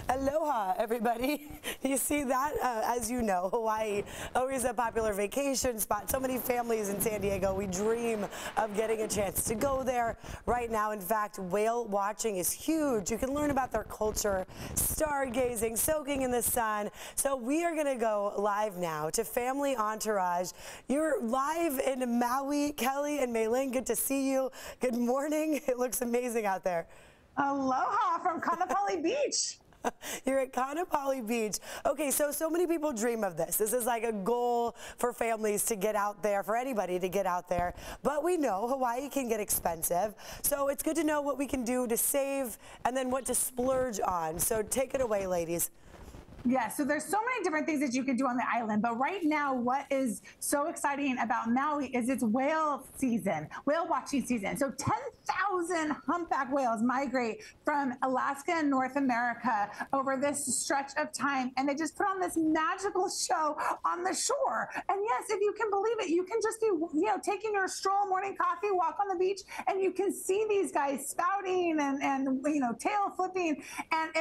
Aloha, everybody. You see that? As you know, Hawaii, always a popular vacation spot. So many families in San Diego, we dream of getting a chance to go there. Right now, in fact, whale watching is huge. You can learn about their culture, stargazing, soaking in the sun. So we are going to go live now to Family Entourage. You're live in Maui. Kelli and Ling, good to see you. Good morning. It looks amazing out there. Aloha from Kaa'anapli Beach. You're at Kaa'anapli Beach. Okay, so many people dream of this. This is like a goal for families to get out there, for anybody to get out there. But we know Hawaii can get expensive. So it's good to know what we can do to save and then what to splurge on. So take it away, ladies. Yeah, so there's so many different things that you can do on the island, but right now what is so exciting about Maui is it's whale season, whale watching season. So 10,000 humpback whales migrate from Alaska and North America over this stretch of time, and they just put on this magical show on the shore. And yes, if you can believe it, you can just be, taking your stroll, morning coffee, walk on the beach, and you can see these guys spouting and tail flipping, and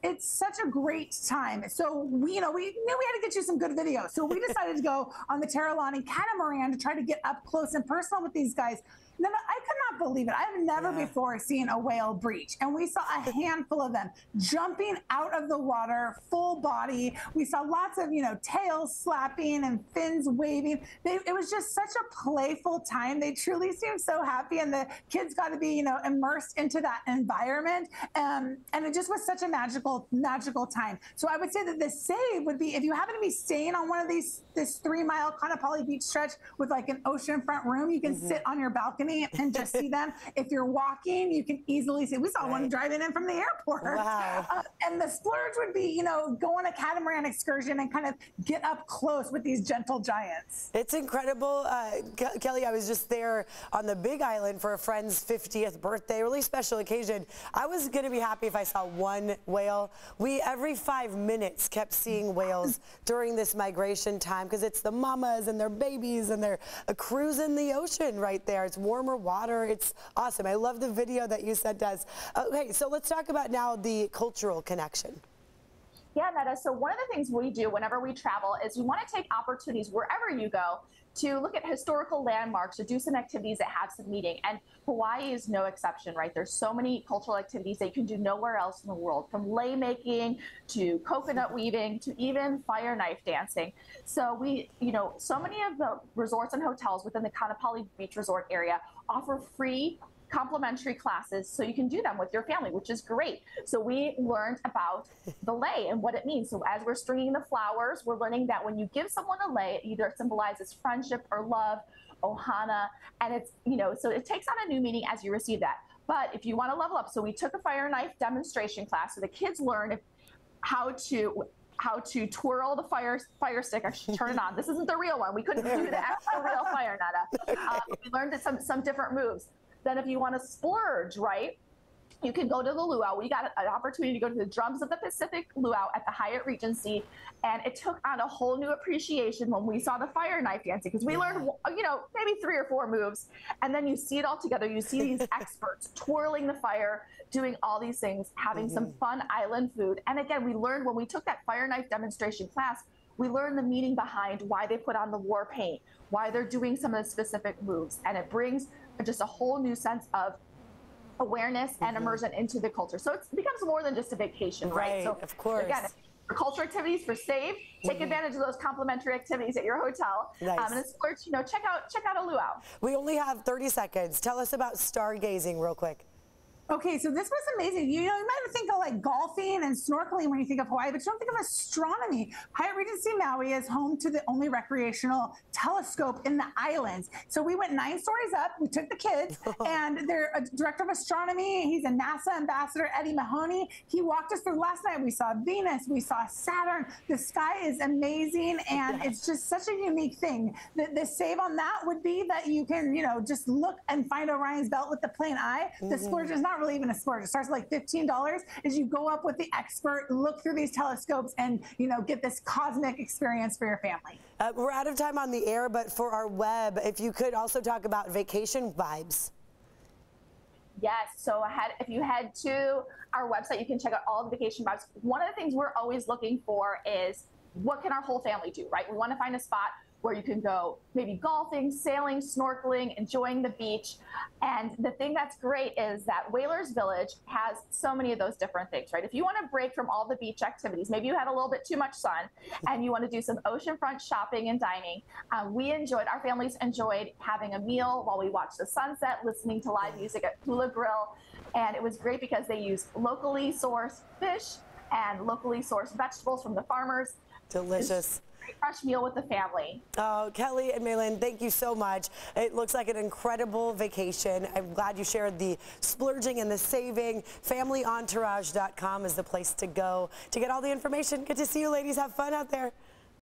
it's such a great time. So we knew we had to get you some good videos. So we decided to go on the catamaran to try to get up close and personal with these guys. Then I could not believe it. I've never before seen a whale breach. And we saw a handful of them jumping out of the water, full body. We saw lots of, tails slapping and fins waving. It was just such a playful time. They truly seemed so happy, and the kids got to be, immersed into that environment. And it just was such a magical time. So I would say that the save would be, if you happen to be staying on one of this 3-mile Kaa'anapli Beach stretch with like an oceanfront room, you can sit on your balcony and just see them. If you're walking, you can easily see. We saw one driving in from the airport. Wow. And the splurge would be, go on a catamaran excursion and kind of get up close with these gentle giants. It's incredible. Kelli, I was just there on the Big Island for a friend's 50th birthday, really special occasion. I was going to be happy if I saw one whale. We, every 5 minutes, kept seeing whales during this migration time because it's the mamas and their babies and they're cruising the ocean right there. It's warmer water. It's awesome. I love the video that you sent us. Okay, so let's talk about now the cultural connection. Yeah, Netta. So one of the things we do whenever we travel is we want to take opportunities wherever you go to look at historical landmarks, to do some activities that have some meaning. And Hawaii is no exception, right? There's so many cultural activities that you can do nowhere else in the world, from lei making to coconut weaving to even fire knife dancing. So so many of the resorts and hotels within the Kaa'anapli Beach Resort area offer free complimentary classes, so you can do them with your family, which is great. So we learned about the lei and what it means. So as we're stringing the flowers, we're learning that when you give someone a lei, it either symbolizes friendship or love, ohana, and it's, so it takes on a new meaning as you receive that. But if you want to level up, so we took a fire knife demonstration class, so the kids learned how to twirl the fire stick. I should turn it on. This isn't the real one. We couldn't do the actual real fire, Netta. We learned some different moves. Then if you want to splurge, right, you can go to the luau. We got an opportunity to go to the Drums of the Pacific luau at the Hyatt Regency, and it took on a whole new appreciation when we saw the fire knife dancing, because we learned, maybe 3 or 4 moves, and then you see it all together. You see these experts twirling the fire, doing all these things, having some fun island food. And again, we learned when we took that fire knife demonstration class, we learned the meaning behind why they put on the war paint, why they're doing some of the specific moves, and it brings just a whole new sense of awareness and immersion into the culture. So it becomes more than just a vacation, right? So of course. Again, for culture activities, for save, take advantage of those complimentary activities at your hotel. Nice. And splurge, check out a luau. We only have 30 seconds. Tell us about stargazing real quick. Okay, so this was amazing. You might think of like golfing and snorkeling when you think of Hawaii, but you don't think of astronomy. Hyatt Regency Maui is home to the only recreational telescope in the islands. So we went 9 stories up. We took the kids, and their director of astronomy, he's a NASA ambassador, Eddie Mahoney. He walked us through last night. We saw Venus, we saw Saturn. The sky is amazing, and it's just such a unique thing. The save on that would be that you can, just look and find Orion's belt with the plain eye. The splurge is not really even a splurge. It starts at like $15 as you go up with the expert, look through these telescopes, and get this cosmic experience for your family. We're out of time on the air, but for our web, if you could also talk about vacation vibes. Yes, so if you head to our website, you can check out all the vacation vibes. One of the things we're always looking for is what can our whole family do, right? We want to find a spot where you can go maybe golfing, sailing, snorkeling, enjoying the beach. And the thing that's great is that Whalers Village has so many of those different things, right? If you want to break from all the beach activities, maybe you had a little bit too much sun and you want to do some oceanfront shopping and dining, our families enjoyed having a meal while we watched the sunset, listening to live music at Hula Grill. And it was great because they used locally sourced fish and locally sourced vegetables from the farmers. Delicious. Fresh meal with the family. Oh, Kelly and Maylin, thank you so much. It looks like an incredible vacation. I'm glad you shared the splurging and the saving. FamilyEntourage.com is the place to go to get all the information. Good to see you, ladies. Have fun out there.